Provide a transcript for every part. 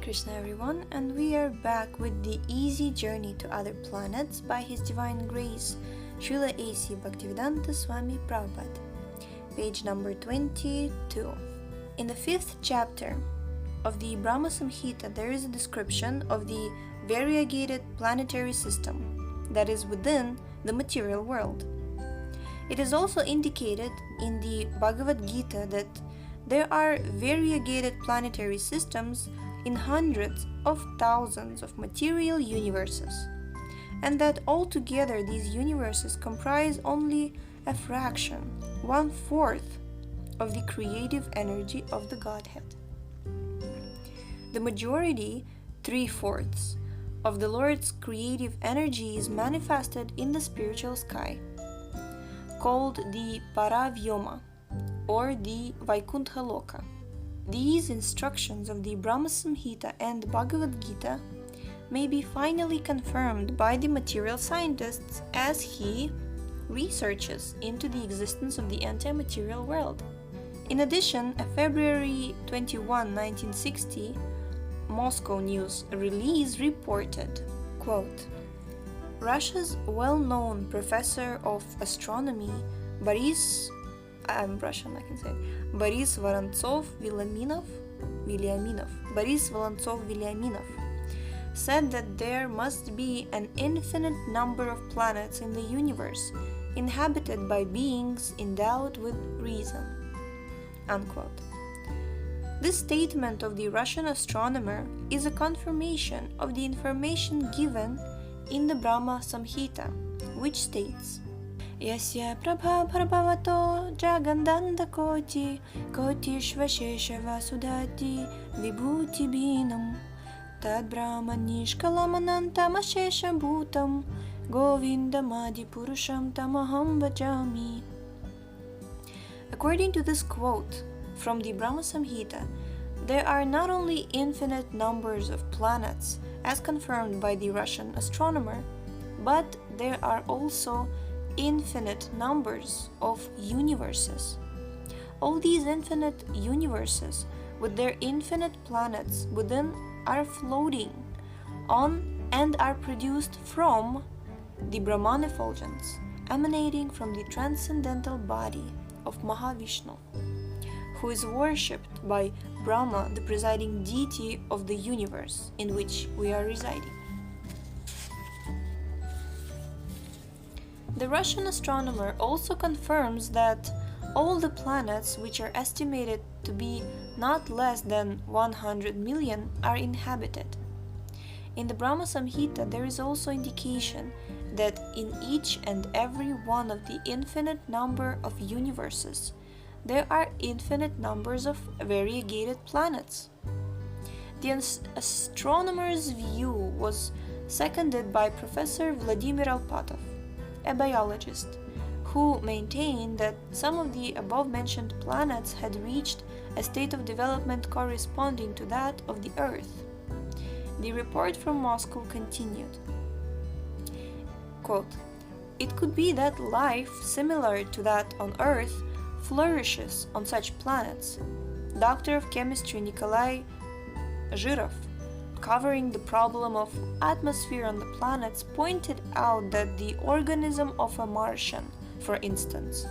Krishna everyone, and we are back with the Easy Journey to Other Planets by His Divine Grace, Srila A.C. Bhaktivedanta Swami Prabhupada, page number 22. In the 5th chapter of the Brahma Samhita, there is a description of the variegated planetary system that is within the material world. It is also indicated in the Bhagavad Gita that there are variegated planetary systems in hundreds of thousands of material universes, and that altogether these universes comprise only a fraction, 1/4, of the creative energy of the Godhead. The majority, 3/4, of the Lord's creative energy is manifested in the spiritual sky, called the Paravyoma, or the Vaikuntha Loka. These instructions of the Brahma Samhita and Bhagavad Gita may be finally confirmed by the material scientists as he researches into the existence of the antimaterial world. In addition, a February 21, 1960, Moscow News release reported, quote, Russia's well-known professor of astronomy, Boris Vorontsov-Viliaminov said that there must be an infinite number of planets in the universe inhabited by beings endowed with reason. Unquote. This statement of the Russian astronomer is a confirmation of the information given in the Brahma Samhita, which states, Yasya prabha prabhavato jagandanda koti shvasheshava sudati vibhuti bhinam tad brahmanishkalamanantam ashesha bhutam govindamadi purusham tamaham vajami. According to this quote from the Brahma Samhita, there are not only infinite numbers of planets as confirmed by the Russian astronomer, but there are also infinite numbers of universes. All these infinite universes with their infinite planets within are floating on and are produced from the Brahman effulgence emanating from the transcendental body of Mahavishnu, who is worshipped by Brahma, the presiding deity of the universe in which we are residing. The Russian astronomer also confirms that all the planets, which are estimated to be not less than 100 million, are inhabited. In the Brahma Samhita, there is also indication that in each and every one of the infinite number of universes, there are infinite numbers of variegated planets. The astronomer's view was seconded by Professor Vladimir Alpatov, a biologist, who maintained that some of the above-mentioned planets had reached a state of development corresponding to that of the Earth. The report from Moscow continued, quote, It could be that life similar to that on Earth flourishes on such planets. Doctor of Chemistry Nikolai Zhirov, covering the problem of atmosphere on the planets, pointed out that the organism of a Martian, for instance,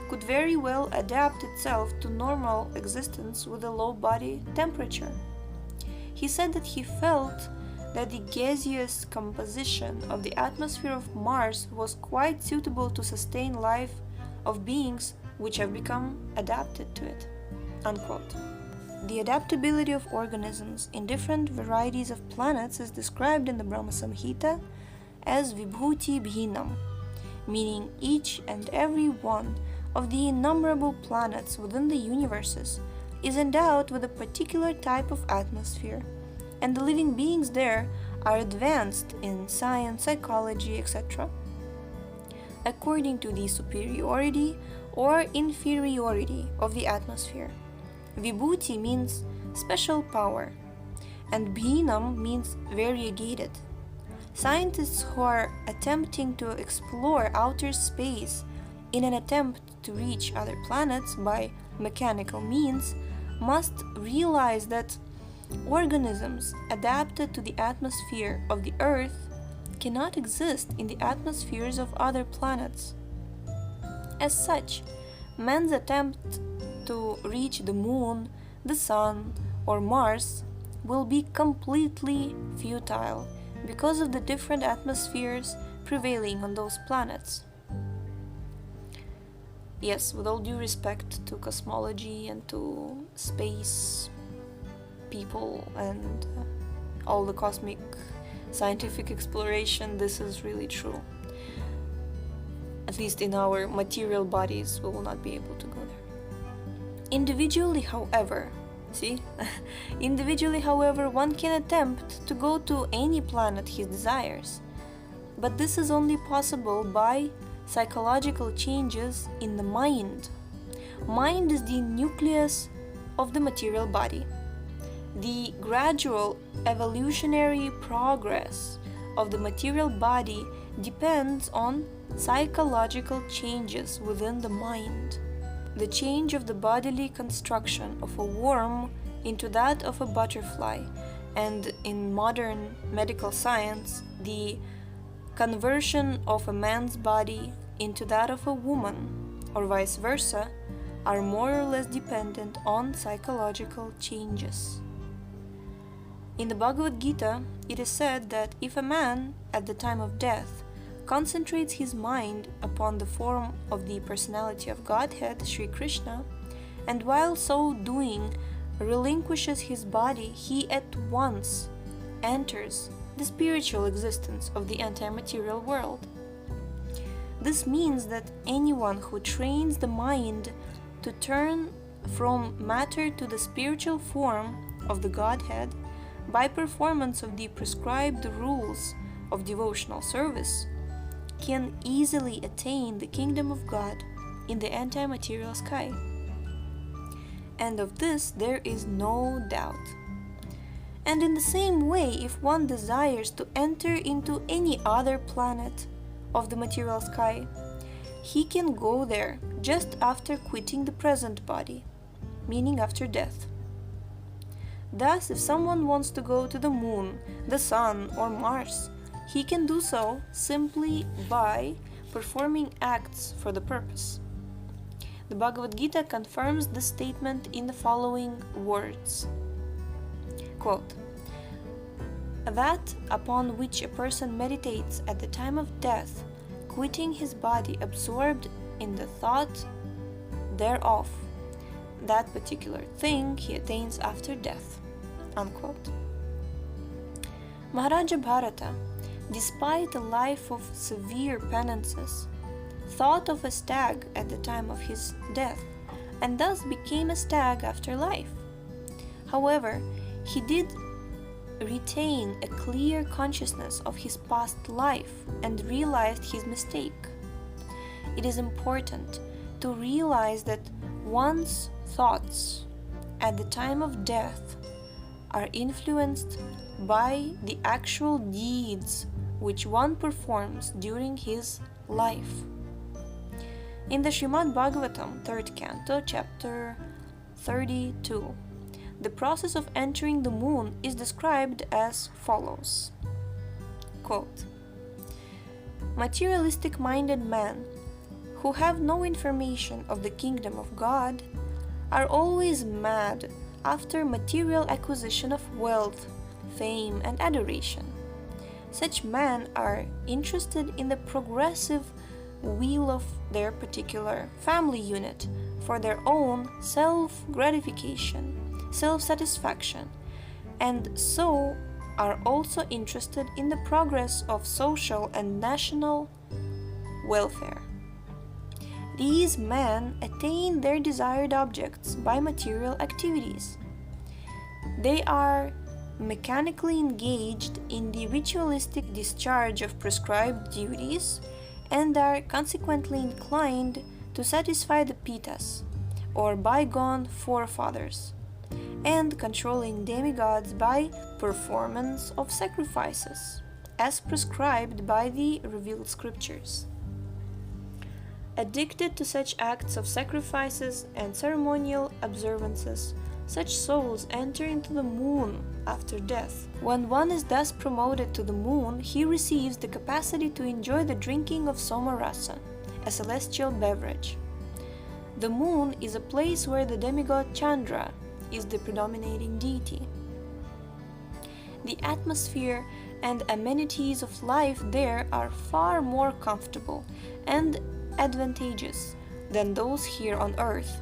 could very well adapt itself to normal existence with a low body temperature. He said that he felt that the gaseous composition of the atmosphere of Mars was quite suitable to sustain life of beings which have become adapted to it. Unquote. The adaptability of organisms in different varieties of planets is described in the Brahma Samhita as Vibhuti Bhinam, meaning each and every one of the innumerable planets within the universes is endowed with a particular type of atmosphere, and the living beings there are advanced in science, psychology, etc., according to the superiority or inferiority of the atmosphere. Vibhuti means special power, and Bhinam means variegated. Scientists who are attempting to explore outer space in an attempt to reach other planets by mechanical means must realize that Organisms adapted to the atmosphere of the Earth cannot exist in the atmospheres of other planets. As such, man's attempt to reach the Moon, the Sun, or Mars will be completely futile because of the different atmospheres prevailing on those planets. Yes, with all due respect to cosmology and to space people and all the cosmic scientific exploration, this is really true. At least in our material bodies, we will not be able to go there. Individually, however, one can attempt to go to any planet he desires. But this is only possible by psychological changes in the mind. Mind is the nucleus of the material body. The gradual evolutionary progress of the material body depends on psychological changes within the mind. The change of the bodily construction of a worm into that of a butterfly, and in modern medical science, the conversion of a man's body into that of a woman, or vice versa, are more or less dependent on psychological changes. In the Bhagavad Gita, it is said that if a man, at the time of death, concentrates his mind upon the form of the personality of Godhead, Sri Krishna, and while so doing relinquishes his body, he at once enters the spiritual existence of the antimaterial world. This means that anyone who trains the mind to turn from matter to the spiritual form of the Godhead by performance of the prescribed rules of devotional service can easily attain the kingdom of God in the antimaterial sky. And of this there is no doubt. And in the same way, if one desires to enter into any other planet of the material sky, he can go there just after quitting the present body, meaning after death. Thus, if someone wants to go to the Moon, the Sun, or Mars, he can do so simply by performing acts for the purpose. The Bhagavad Gita confirms this statement in the following words. Quote, "That upon which a person meditates at the time of death, quitting his body absorbed in the thought thereof, that particular thing he attains after death." Unquote. Maharaja Bharata, despite a life of severe penances, thought of a stag at the time of his death, and thus became a stag after life. However, he did retain a clear consciousness of his past life and realized his mistake. It is important to realize that one's thoughts at the time of death are influenced by the actual deeds which one performs during his life. In the Srimad Bhagavatam, 3rd Canto, chapter 32, the process of entering the moon is described as follows. Quote, "Materialistic-minded men who have no information of the kingdom of God are always mad after material acquisition of wealth, fame, and adoration. Such men are interested in the progressive wheel of their particular family unit for their own self-gratification, self-satisfaction, and so are also interested in the progress of social and national welfare. These men attain their desired objects by material activities. They are mechanically engaged in the ritualistic discharge of prescribed duties and are consequently inclined to satisfy the pitas, or bygone forefathers, and controlling demigods by performance of sacrifices, as prescribed by the revealed scriptures. Addicted to such acts of sacrifices and ceremonial observances, Such souls enter into the moon after death. When one is thus promoted to the moon, he receives the capacity to enjoy the drinking of somarasa, a celestial beverage. The moon is a place where the demigod Chandra is the predominating deity. The atmosphere and amenities of life there are far more comfortable and advantageous than those here on earth.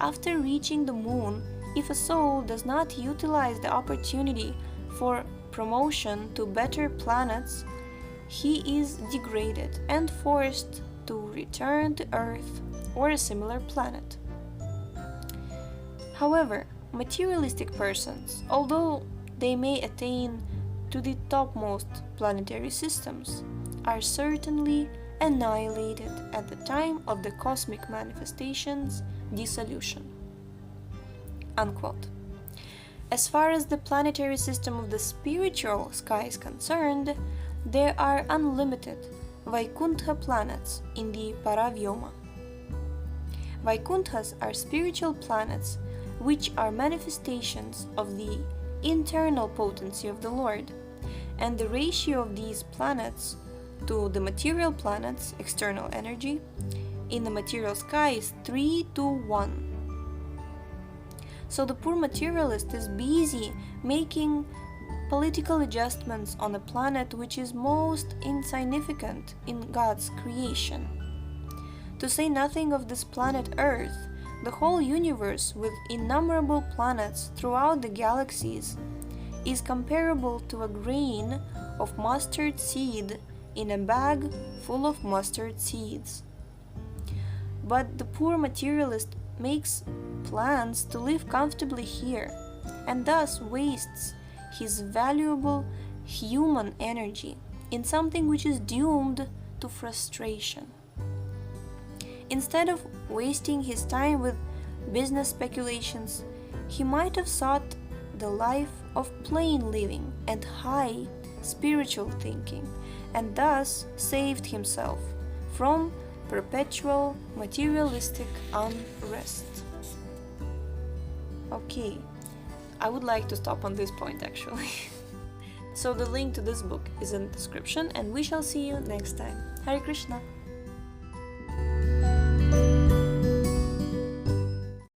After reaching the moon, if a soul does not utilize the opportunity for promotion to better planets, he is degraded and forced to return to Earth or a similar planet. However, materialistic persons, although they may attain to the topmost planetary systems, are certainly annihilated at the time of the cosmic manifestation's dissolution. Unquote. As far as the planetary system of the spiritual sky is concerned, there are unlimited Vaikuntha planets in the Paravyoma. Vaikunthas are spiritual planets which are manifestations of the internal potency of the Lord, and the ratio of these planets to the material planets, external energy, in the material sky is 3:1. So the poor materialist is busy making political adjustments on a planet which is most insignificant in God's creation. To say nothing of this planet Earth, the whole universe with innumerable planets throughout the galaxies is comparable to a grain of mustard seed in a bag full of mustard seeds. But the poor materialist makes plans to live comfortably here, and thus wastes his valuable human energy in something which is doomed to frustration. Instead of wasting his time with business speculations, he might have sought the life of plain living and high spiritual thinking, and thus saved himself from perpetual materialistic unrest. Okay, I would like to stop on this point actually. So the link to this book is in the description, and we shall see you next time. Hare Krishna!